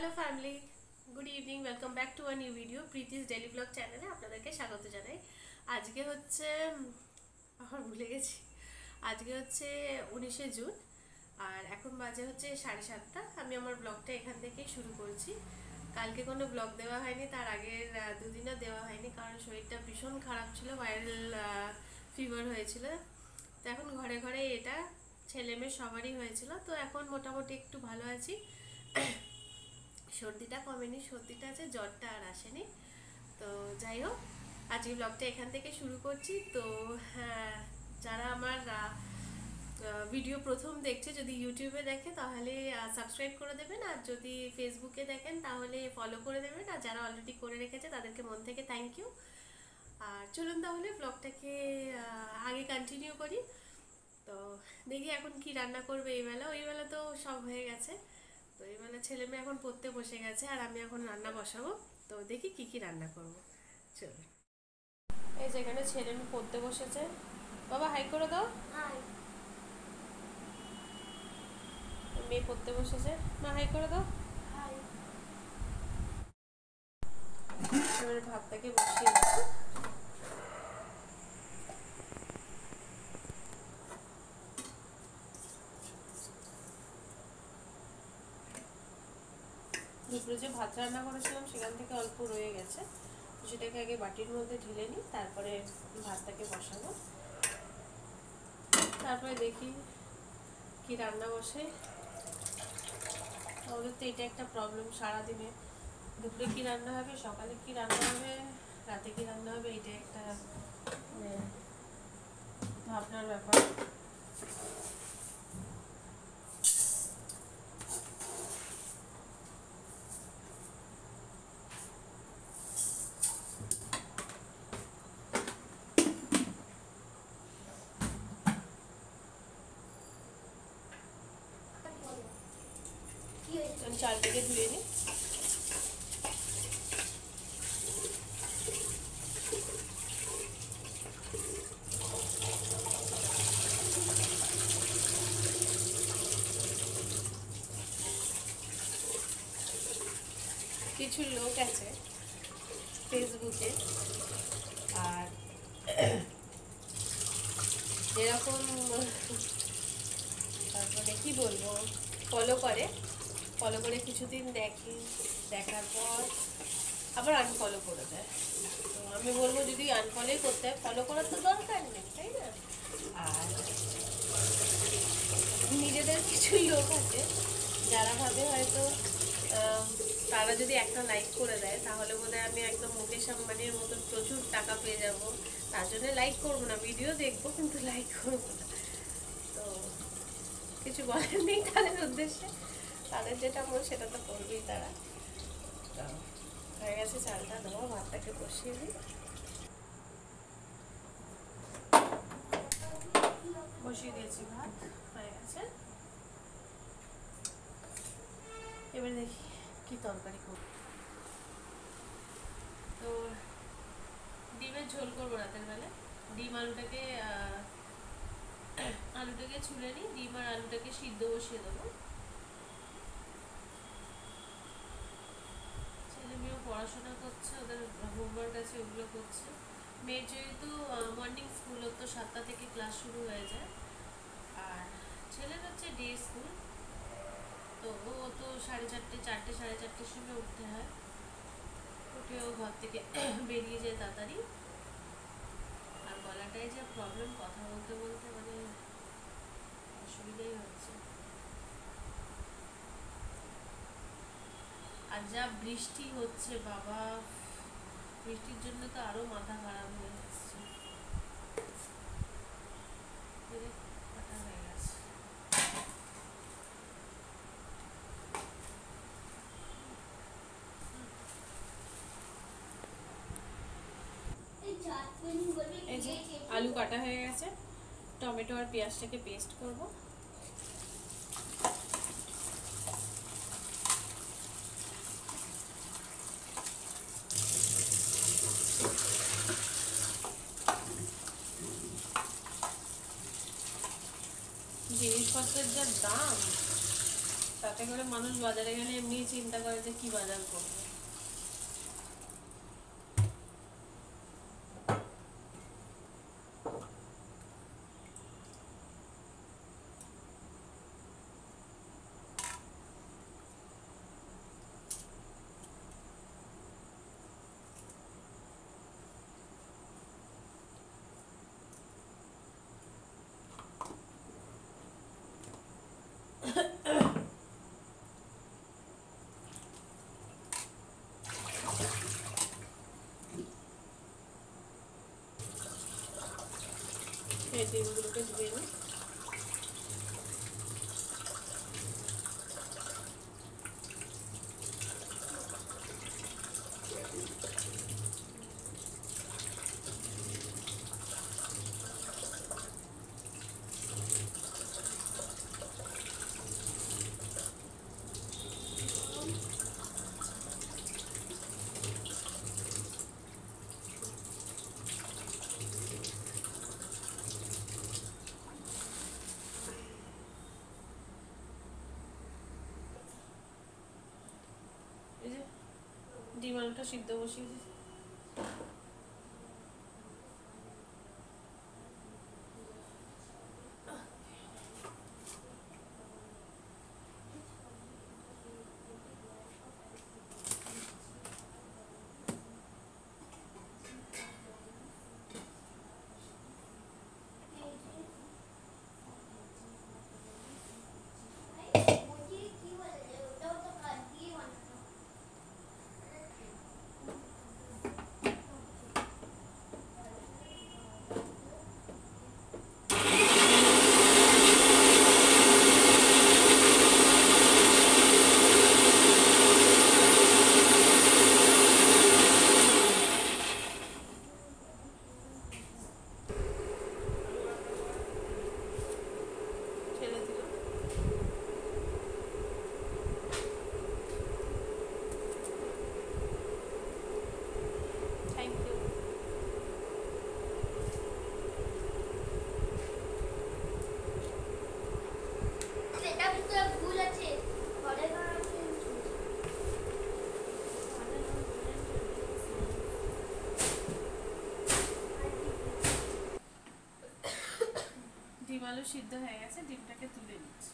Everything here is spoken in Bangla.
Hello family, good evening, welcome back to a new video Preeti's daily blog চ্যানেলে আপনাদেরকে স্বাগত জানাই। আজকে হচ্ছে আমার ভুলে গেছি, আজকে হচ্ছে 19শে জুন আর এখন বাজে হচ্ছে 7:30। আমি আমার ব্লগটা এখান থেকেই শুরু করছি। কালকে কোনো ব্লগ দেওয়া হয়নি, তার আগের দুদিনও দেওয়া হয়নি, কারণ শরীরটা ভীষণ খারাপ ছিল, ভাইরাল ফিভার হয়েছিল। তো এখন ঘরে ঘরে এটা ছেলে মেয়ে সবারই হয়েছিল, তো এখন মোটামুটি একটু ভালো আছি। সর্দিটা কমেনি, সর্দিটা আছে, জ্বরটা আর আসেনি। তো যাই হোক, আজকে ব্লগটা এখান থেকে শুরু করছি। তো যারা আমার ভিডিও প্রথম দেখছে, যদি ইউটিউবে দেখে তাহলে সাবস্ক্রাইব করে দেবেন, আর যদি ফেসবুকে দেখেন তাহলে ফলো করে দেবেন, আর যারা অলরেডি করে রেখেছে তাদেরকে মন থেকে থ্যাংক ইউ। আর চলুন তাহলে ব্লগটাকে আগে কন্টিনিউ করি। তো দেখি এখন কি রান্না করবে। এই বেলা তো সব হয়ে গেছে। তো এইবেলা ছেলে মেয়ে এখন পড়তে বসে গেছে, আর আমি এখন রান্না বসাবো। তো দেখি কি কি রান্না করবো। চলো, এই যেখানে ছেলে মেয়ে পড়তে বসেছে। বাবা হাই করে দাও। মেয়ে পড়তে বসেছে, মা হাই করে দাও। এবারে ভাতটাকে বসিয়ে দেবো। দুপুরে যে ভাত রান্না করেছিলাম সেখান থেকে অল্প রয়ে গেছে, তো সেটাকে আগে বাটির মধ্যে ঢেলে নিই, তারপরে ভাতটাকে বসাবো। তারপরে দেখি কি রান্না বসে। আমাদের তো এটা একটা প্রবলেম, সারাদিনে দুপুরে কি রান্না হবে, সকালে কি রান্না হবে, রাতে কি রান্না হবে, এটা একটা ভাবনার ব্যাপার। চালটাকে ধুয়ে নিই। কিছু লোক আছে ফেসবুকে, আর যেরকম মানে কি বলবো, ফলো করে কিছুদিন দেখি, দেখার পর আবার আনফলো করে দেয়। তো আমি বলবো, যদি আনফলোই করতে হয়, ফলো করার তো দরকার নেই, তাই না? আর নিজেদের কিছু লোক আছে যারা ভাবে হয়তো তারা যদি একটা লাইক করে দেয় তাহলে বোধহয় আমি একদম মুকেশ আম্বানির মতন প্রচুর টাকা পেয়ে যাব, তার জন্য লাইক করবো না, ভিডিও দেখবো কিন্তু লাইক করবো না। তো কিছু বলার নেই তাদের উদ্দেশ্যে, তাদের যেটা মন সেটা তো করবেই তারা। তো হয়ে গেছে চালটা দেওয়া, ভাতটাকে বসিয়ে দিই। বসিয়ে দিয়েছি, ভাত হয়ে গেছে। এবার দেখি কি তরকারি করব। তো ডিমের ঝোল করবো রাতের বেলা। ডিম আলুটাকে ছুলে নিই, ডিম আর আলুটাকে সিদ্ধ বসিয়ে দেবো। ছেলে মেয়েও পড়াশোনা করছে, ওদের হোমওয়ার্ক আছে, ওগুলো করছে। মেয়ের যেহেতু মর্নিং স্কুল, ওর তো 7টা থেকে ক্লাস শুরু হয়ে যায়, আর ছেলের হচ্ছে ডে স্কুল। তো ও তো 4:30 সময় উঠতে হয়, উঠে ও ঘর থেকে বেরিয়ে যায় তাড়াতাড়ি। আর গলাটায় যে প্রবলেম, কথা বলতে বলতে মানে অসুবিধাই হচ্ছে। আর যা বৃষ্টি হচ্ছে বাবা, বৃষ্টির জন্য তো আরো মাথা খারাপ হয়ে যাচ্ছে। এই যে আলু কাটা হয়ে গেছে, টমেটো আর পেঁয়াজটাকে পেস্ট করব। জিনিসপত্রের যা দাম, তাতে করে মানুষ বাজারে গেলে এমনি চিন্তা করে যে কি বাজার করবে। এই ডিমগুলোকে দিয়ে নিই। এই যে ডিম আলুটা সিদ্ধ বসিয়ে দিয়েছি। ছেড়ে দিলাম। Thank you. সেটা ভিতরে ভুল আছে ঘরে আছে। ডিম আলু সিদ্ধ হয়ে গেছে, ডিমটাকে তুলে নিচ্ছি।